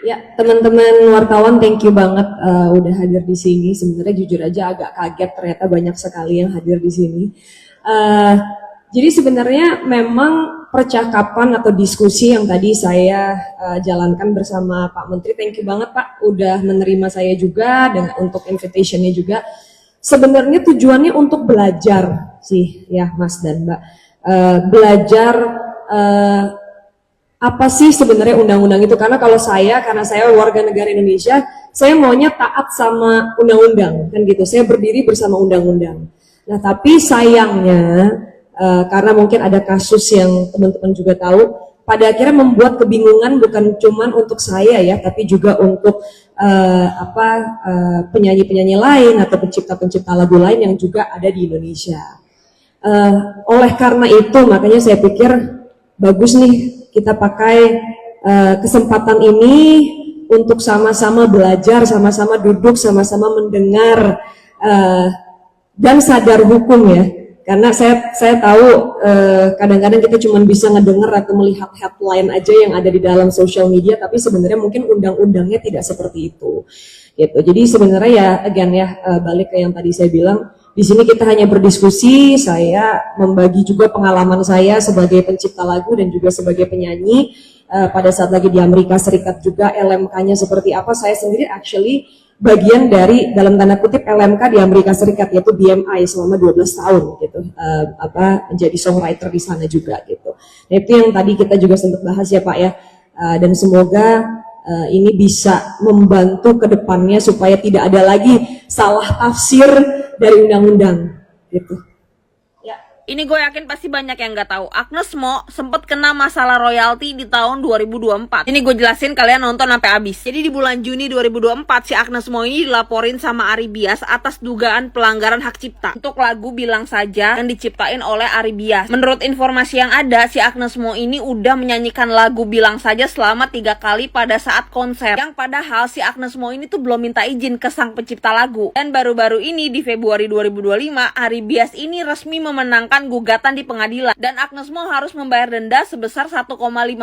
Ya, teman-teman wartawan, thank you banget udah hadir di sini. Sebenarnya jujur aja agak kaget, ternyata banyak sekali yang hadir di sini. Eh, jadi sebenarnya memang percakapan atau diskusi yang tadi saya jalankan bersama Pak Menteri, thank you banget Pak, udah menerima saya juga dengan untuk invitation-nya juga. Sebenarnya tujuannya untuk belajar sih, ya Mas dan Mbak. Belajar apa sih sebenarnya undang-undang itu, karena karena saya warga negara Indonesia, saya maunya taat sama undang-undang kan gitu, saya berdiri bersama undang-undang. Nah tapi sayangnya karena mungkin ada kasus yang teman-teman juga tahu, pada akhirnya membuat kebingungan bukan cuman untuk saya ya, tapi juga untuk penyanyi-penyanyi lain atau pencipta-pencipta lagu lain yang juga ada di Indonesia. Oleh karena itu makanya saya pikir bagus nih kita pakai kesempatan ini untuk sama-sama belajar, sama-sama duduk, sama-sama mendengar dan sadar hukum ya. Karena saya tahu kadang-kadang kita cuma bisa ngedengar atau melihat headline aja yang ada di dalam social media, tapi sebenarnya mungkin undang-undangnya tidak seperti itu. Gitu. Jadi sebenarnya ya, again ya, balik ke yang tadi saya bilang. Di sini kita hanya berdiskusi, saya membagi juga pengalaman saya sebagai pencipta lagu dan juga sebagai penyanyi. Pada saat lagi di Amerika Serikat juga LMK-nya seperti apa, saya sendiri actually bagian dari dalam tanda kutip LMK di Amerika Serikat, yaitu BMI selama 12 tahun gitu, menjadi songwriter di sana juga gitu. Nah itu yang tadi kita juga sempat bahas ya Pak ya, dan semoga ini bisa membantu ke depannya supaya tidak ada lagi salah tafsir dari undang-undang gitu. Ini gue yakin pasti banyak yang gak tahu. Agnes Mo sempat kena masalah royalti di tahun 2024. Ini gue jelasin, kalian nonton sampai habis. Jadi di bulan Juni 2024 si Agnes Mo ini dilaporin sama Ari Bias atas dugaan pelanggaran hak cipta untuk lagu Bilang Saja yang diciptain oleh Ari Bias. Menurut informasi yang ada, si Agnes Mo ini udah menyanyikan lagu Bilang Saja selama 3 kali pada saat konser. Yang padahal si Agnes Mo ini tuh belum minta izin ke sang pencipta lagu. Dan baru-baru ini di Februari 2025, Ari Bias ini resmi memenangkan gugatan di pengadilan dan Agnes Mo harus membayar denda sebesar 1,5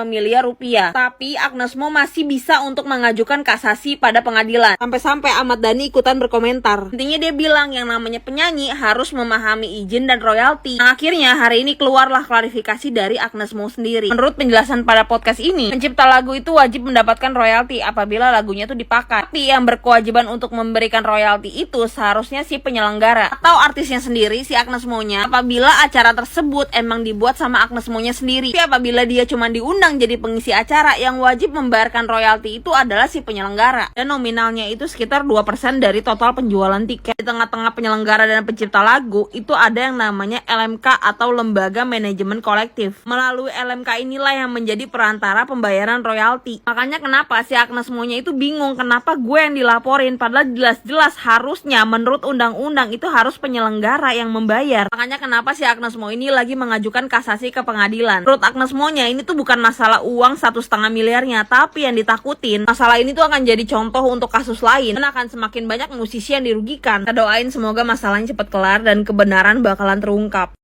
miliar rupiah. Tapi Agnes Mo masih bisa untuk mengajukan kasasi pada pengadilan. Sampai-sampai Ahmad Dhani ikutan berkomentar. Intinya dia bilang yang namanya penyanyi harus memahami izin dan royalti. Nah, akhirnya hari ini keluarlah klarifikasi dari Agnes Mo sendiri. Menurut penjelasan pada podcast ini, pencipta lagu itu wajib mendapatkan royalti apabila lagunya itu dipakai. Tapi yang berkewajiban untuk memberikan royalti itu seharusnya si penyelenggara atau artisnya sendiri, si Agnes Mo-nya, apabila acara tersebut emang dibuat sama Agnes Mo-nya sendiri. Tapi apabila dia cuma diundang jadi pengisi acara, yang wajib membayarkan royalti itu adalah si penyelenggara. Dan nominalnya itu sekitar 2% dari total penjualan tiket. Di tengah-tengah penyelenggara dan pencipta lagu, itu ada yang namanya LMK atau Lembaga Manajemen Kolektif. Melalui LMK inilah yang menjadi perantara pembayaran royalti. Makanya kenapa si Agnes Mo-nya itu bingung kenapa gue yang dilaporin, padahal jelas-jelas harusnya menurut undang-undang itu harus penyelenggara yang membayar. Makanya kenapa si Agnes Mo ini lagi mengajukan kasasi ke pengadilan. Menurut Agnes Mo-nya ini tuh bukan masalah uang 1,5 miliarnya, tapi yang ditakutin masalah ini tuh akan jadi contoh untuk kasus lain dan akan semakin banyak musisi yang dirugikan. Kita doain semoga masalahnya cepat kelar dan kebenaran bakalan terungkap.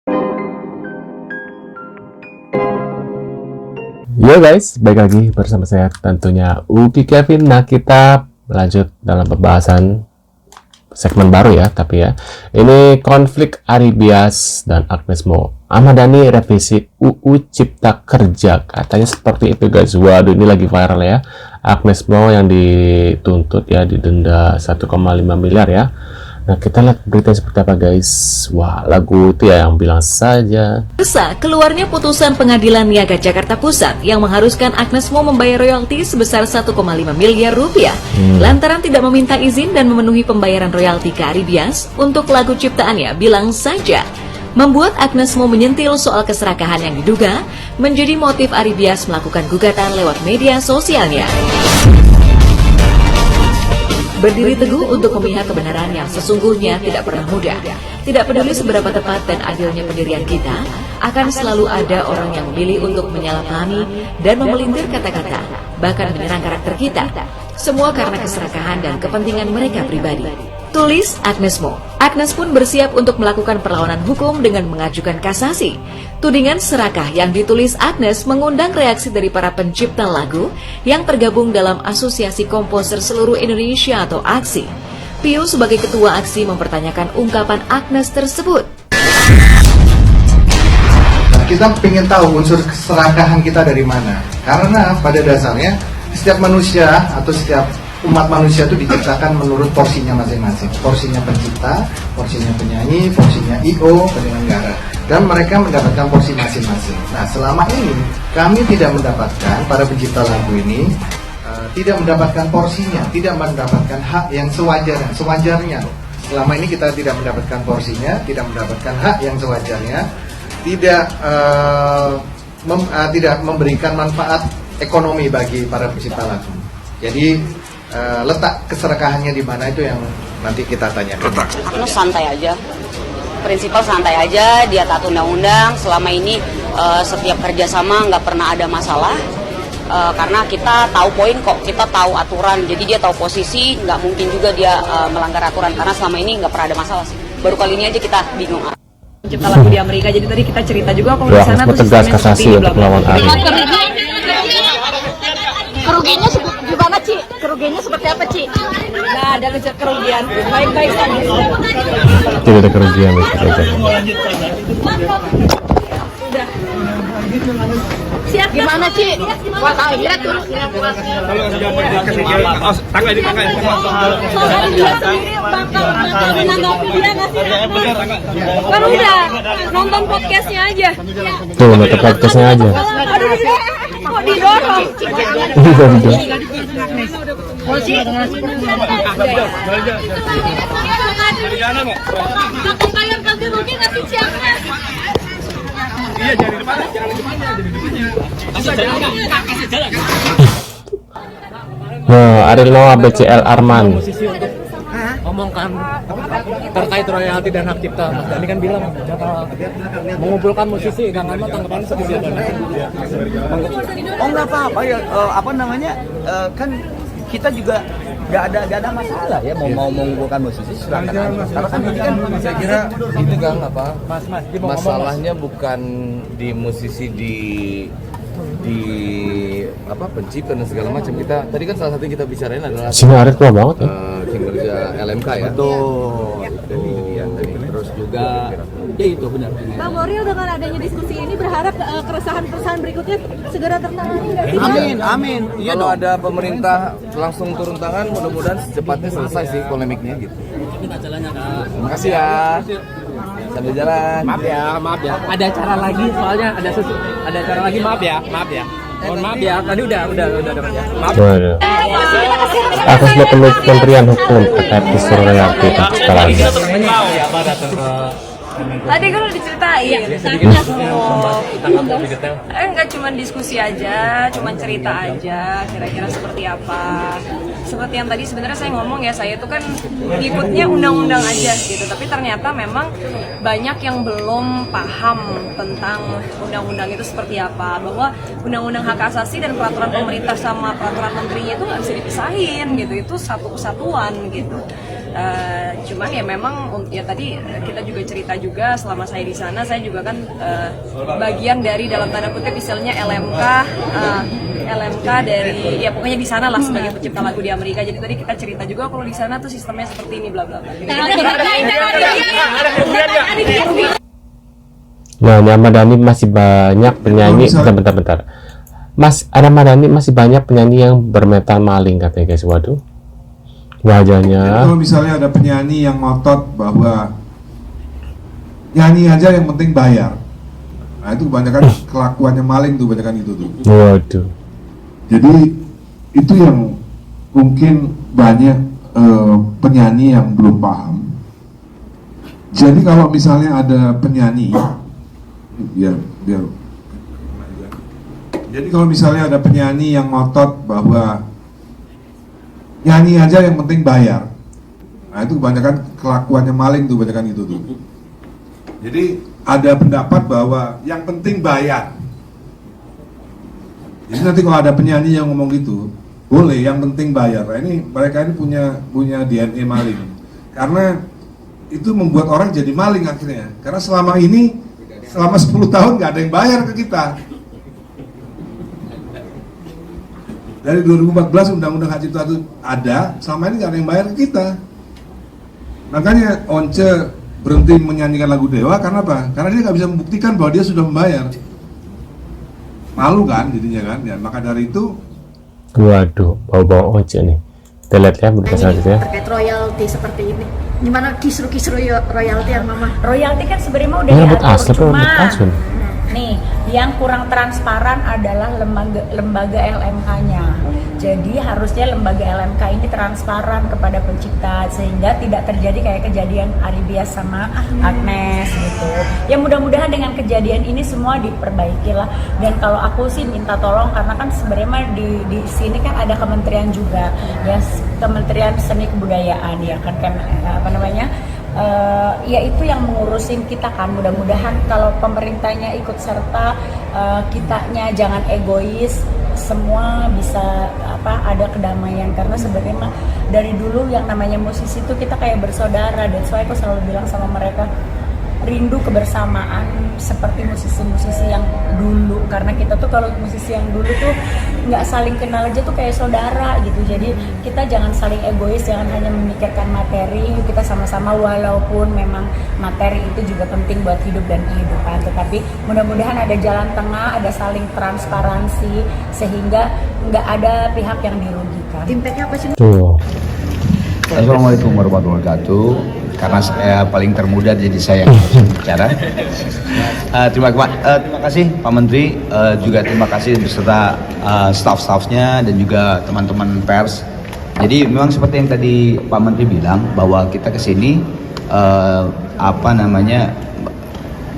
Yo guys, balik lagi bersama saya tentunya Uki Kevin. Nah kita lanjut dalam pembahasan segmen baru ya, tapi ya ini konflik Ari Bias dan Agnes Mo. Ahmad Dhani revisi UU Cipta Kerja, katanya seperti itu guys. Waduh, ini lagi viral ya. Agnes Mo yang dituntut ya, didenda 1,5 miliar ya. Nah kita lihat berita seperti apa guys. Wah, lagu itu ya yang Bilang Saja. Keluarnya putusan Pengadilan Niaga Jakarta Pusat yang mengharuskan Agnes Mo membayar royalti sebesar 1,5 miliar rupiah lantaran tidak meminta izin dan memenuhi pembayaran royalti ke Ari Bias untuk lagu ciptaannya Bilang Saja, membuat Agnes Mo menyentil soal keserakahan yang diduga menjadi motif Ari Bias melakukan gugatan lewat media sosialnya. Berdiri teguh untuk memihak kebenaran yang sesungguhnya tidak pernah mudah. Tidak peduli seberapa tepat dan adilnya pendirian kita, akan selalu ada orang yang memilih untuk menyalahpahami dan memelintir kata-kata, bahkan menyerang karakter kita. Semua karena keserakahan dan kepentingan mereka pribadi. Tulis Agnes Mo. Agnes pun bersiap untuk melakukan perlawanan hukum dengan mengajukan kasasi. Tudingan serakah yang ditulis Agnes mengundang reaksi dari para pencipta lagu yang tergabung dalam Asosiasi Komposer Seluruh Indonesia atau AKSI. Pio sebagai ketua AKSI mempertanyakan ungkapan Agnes tersebut. Kita ingin tahu unsur keserakahan kita dari mana. Karena pada dasarnya setiap manusia atau setiap umat manusia itu diciptakan menurut porsinya masing-masing. Porsinya pencipta, porsinya penyanyi, porsinya I.O, penyelenggara. Dan mereka mendapatkan porsi masing-masing. Nah, selama ini kami tidak mendapatkan, para pencipta lagu ini tidak mendapatkan porsinya, tidak mendapatkan hak yang sewajarnya. Selama ini kita tidak mendapatkan porsinya, tidak mendapatkan hak yang sewajarnya, tidak memberikan manfaat ekonomi bagi para pencipta lagu. Jadi letak keserakahannya di mana itu yang nanti kita tanyakan. Agnes santai aja, prinsipal santai aja, dia taat undang-undang. Selama ini setiap kerjasama nggak pernah ada masalah, karena kita tahu poin kok, kita tahu aturan, jadi dia tahu posisi, nggak mungkin juga dia melanggar aturan, karena selama ini nggak pernah ada masalah sih. Baru kali ini aja kita bingung. Pencipta lagu di Amerika, jadi tadi kita cerita juga kalau di Ya, sana tuh tegas sistemnya kasasi seperti untuk melawan Ari. Kerugiannya gimana, Ci? Kerugiannya seperti apa, Ci? Nah, ada kerugian. Baik-baik saja. Tidak ada kerugian saja. Siap, gimana, Ci? Wah, akhirnya turun. Kan udah nonton podcastnya aja. Tuh, nonton podcastnya aja. Aduh, kok didorong? Nah, Ariel Noah BCL Arman. Ngomongkan terkait royalti dan hak cipta. Mas Dhani kan bilang mengumpulkan musisi, Kang Ahmad tanggapannya seperti apa? Oh, nggak apa-apa ya, kan kita juga nggak ada masalah ya mau mengumpulkan musisi silakan. Karena kan ini kan Saya kira itu Kang Masalahnya bukan di musisi di pencipta dan segala macam. Kita tadi kan salah satu yang kita bicarain adalah Sini Ariel tua banget ya. kinerja LMK ya. betul. Terus juga Ya itu benar. Bang Boril, dengan adanya diskusi ini berharap keresahan-keresahan berikutnya segera tertangani nggak sih? Amin. Iya kalau dong. ada pemerintah langsung turun tangan, mudah-mudahan secepatnya selesai sih polemiknya gitu. Terima kasih ya. Sambil jalan. Maaf ya. Ada acara lagi soalnya ada acara lagi, maaf ya. Mohon maaf ya, tadi udah dapat ya. Maaf. Waduh. Atas Kementerian Hukum terkait isu royalti dan cipta lagu. Tadi kan udah diceritain. Enggak cuma diskusi aja, cuma cerita aja, kira-kira seperti apa. Seperti yang tadi sebenarnya saya ngomong ya, saya itu kan ngikutnya undang-undang aja gitu. Tapi ternyata memang banyak yang belum paham tentang undang-undang itu seperti apa. Bahwa undang-undang hak asasi dan peraturan pemerintah sama peraturan menterinya itu nggak bisa dipisahin gitu. Itu satu kesatuan gitu. Cuman ya memang ya tadi kita juga cerita juga selama saya di sana, saya juga kan bagian dari dalam tanda kutip misalnya LMK dari ya pokoknya di sana lah sebagai pencipta lagu di Amerika. Jadi tadi kita cerita juga kalau di sana tuh sistemnya seperti ini bla bla bla. Nah, Ahmad Dhani masih banyak penyanyi. Bentar. Mas, Ahmad Dhani masih banyak penyanyi yang bermetal maling katanya guys. Waduh. Wajahnya. Kalau misalnya ada penyanyi yang ngotot bahwa nyanyi aja yang penting bayar, nah itu kebanyakan kelakuannya maling tuh, kebanyakan itu tuh. Waduh. Jadi itu yang mungkin banyak penyanyi yang belum paham. Jadi kalau misalnya ada penyanyi, jadi kalau misalnya ada penyanyi yang ngotot bahwa nyanyi aja yang penting bayar, nah itu kebanyakan kelakuannya maling tuh, kebanyakan itu tuh. Jadi ada pendapat bahwa yang penting bayar. Jadi nanti kalau ada penyanyi yang ngomong gitu, boleh yang penting bayar. Nah, ini mereka ini punya DNA maling. Karena itu membuat orang jadi maling akhirnya. Karena selama 10 tahun nggak ada yang bayar ke kita. Dari 2014 Undang-Undang Hak Cipta itu ada, selama ini nggak ada yang bayar ke kita. Makanya Once berhenti menyanyikan lagu Dewa karena apa? Karena dia nggak bisa membuktikan bahwa dia sudah membayar. Malu kan jadinya kan? Ya, maka dari itu. Waduh, bau-bau Once nih. Kita lihat ya berita selanjutnya. Terkait royalti seperti ini, gimana kisru-kisru royalti yang mama? Royalti kan sebenarnya udah Ini rambut diatur, asli apa rambut cuma palsu? nih yang kurang transparan adalah lembaga LMK-nya. Jadi harusnya lembaga LMK ini transparan kepada pencipta sehingga tidak terjadi kayak kejadian Aribias sama Agnes gitu. Ya mudah-mudahan dengan kejadian ini semua diperbaiki lah. Dan kalau aku sih minta tolong karena kan sebenarnya di sini kan ada kementerian juga ya, Kementerian Seni Kebudayaan ya kan apa namanya? Ya itu yang mengurusin kita kan, mudah-mudahan kalau pemerintahnya ikut serta, kitanya jangan egois, semua bisa ada kedamaian karena sebenarnya dari dulu yang namanya musisi itu kita kayak bersaudara. Dan soalnya aku selalu bilang sama mereka, rindu kebersamaan seperti musisi-musisi yang dulu, karena kita tuh kalau musisi yang dulu tuh nggak saling kenal aja tuh kayak saudara gitu. Jadi kita jangan saling egois, jangan hanya memikirkan materi, kita sama-sama walaupun memang materi itu juga penting buat hidup dan kehidupan, tetapi mudah-mudahan ada jalan tengah, ada saling transparansi sehingga nggak ada pihak yang dirugikan. Impactnya apa sih? Tuh. Assalamualaikum warahmatullahi wabarakatuh. Karena saya paling termuda jadi saya yang harus bicara. Terima kasih Pak Menteri, juga terima kasih beserta staff-staffnya dan juga teman-teman pers. Jadi memang seperti yang tadi Pak Menteri bilang bahwa kita kesini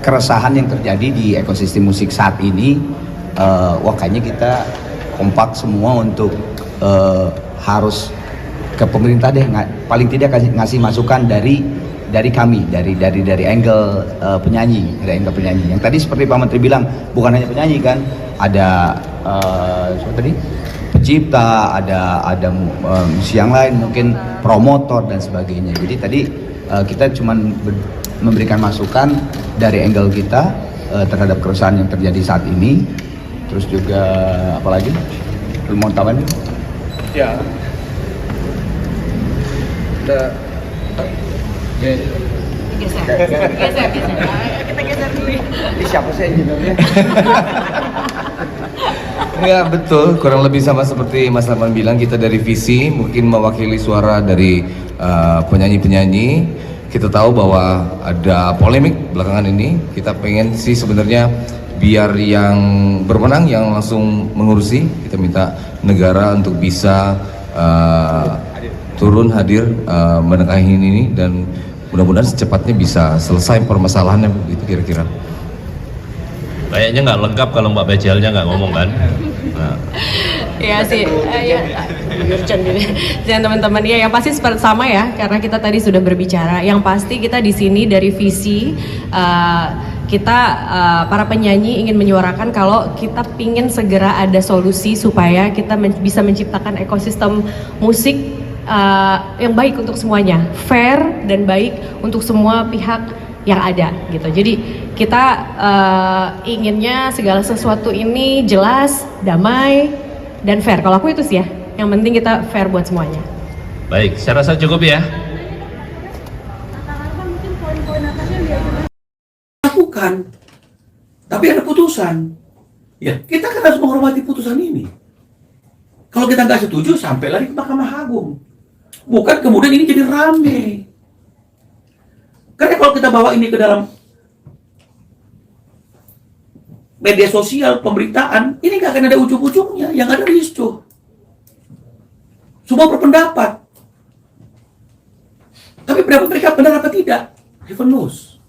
keresahan yang terjadi di ekosistem musik saat ini, kayaknya kita kompak semua untuk harus ke pemerintah deh, paling tidak ngasih masukan dari kami, dari angle penyanyi, Yang tadi seperti Pak Menteri bilang, bukan hanya penyanyi kan, ada pencipta, ada musisi yang lain, mungkin promotor dan sebagainya. Jadi tadi kita cuma memberikan masukan dari angle kita terhadap keresahan yang terjadi saat ini. Terus juga apalagi mau tambahin? Ya. Geser. Kita geser dulu. Siapa sih engineer-nya? Ya betul, kurang lebih sama seperti Mas Rahman bilang, kita dari visi mungkin mewakili suara dari penyanyi-penyanyi. Kita tahu bahwa ada polemik belakangan ini. Kita pengen sih sebenarnya biar yang berwenang yang langsung mengurusi. Kita minta negara untuk bisa turun hadir menengahi ini dan mudah-mudahan secepatnya bisa selesai permasalahannya begitu kira-kira. Kayaknya nggak lengkap kalau Mbak Bejelnya nggak ngomong kan? Nah. Ya sih, dan teman-teman ya yang pasti seperti sama ya, karena kita tadi sudah berbicara. Yang pasti kita di sini dari visi kita para penyanyi ingin menyuarakan kalau kita pingin segera ada solusi supaya kita bisa menciptakan ekosistem musik yang baik untuk semuanya, fair dan baik untuk semua pihak yang ada gitu. Jadi kita inginnya segala sesuatu ini jelas, damai, dan fair. Kalau aku itu sih ya, yang penting kita fair buat semuanya. Baik, saya rasa cukup ya. Lakukan, tapi ada putusan. Ya, kita kan harus menghormati putusan ini. Kalau kita nggak setuju, sampai lagi ke Mahkamah Agung. Bukan kemudian ini jadi rame. Karena kalau kita bawa ini ke dalam media sosial, pemberitaan, ini nggak akan ada ujung-ujungnya. Yang ada ricuh. Semua berpendapat. Tapi pendapat mereka benar apa tidak? Heaven knows.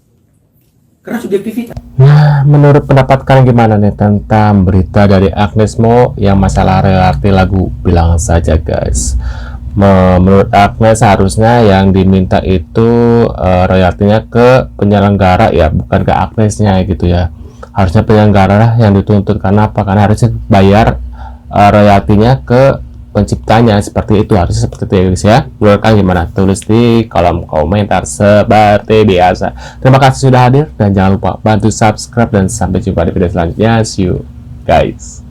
Karena subjektivitas. Nah, menurut pendapat kalian gimana nih tentang berita dari Agnes Mo yang masalah royalti lagu Bilang Saja Guys? Menurut Agnes harusnya yang diminta itu royaltinya ke penyelenggara ya, bukan ke Agnesnya gitu ya. Harusnya penyelenggara lah yang dituntut. Karena apa? Karena harusnya bayar royaltinya ke penciptanya seperti itu, harusnya seperti itu ya guys ya. Menurut kalian gimana? Tulis di kolom komentar seperti biasa. Terima kasih sudah hadir dan jangan lupa bantu subscribe dan sampai jumpa di video selanjutnya. See you guys.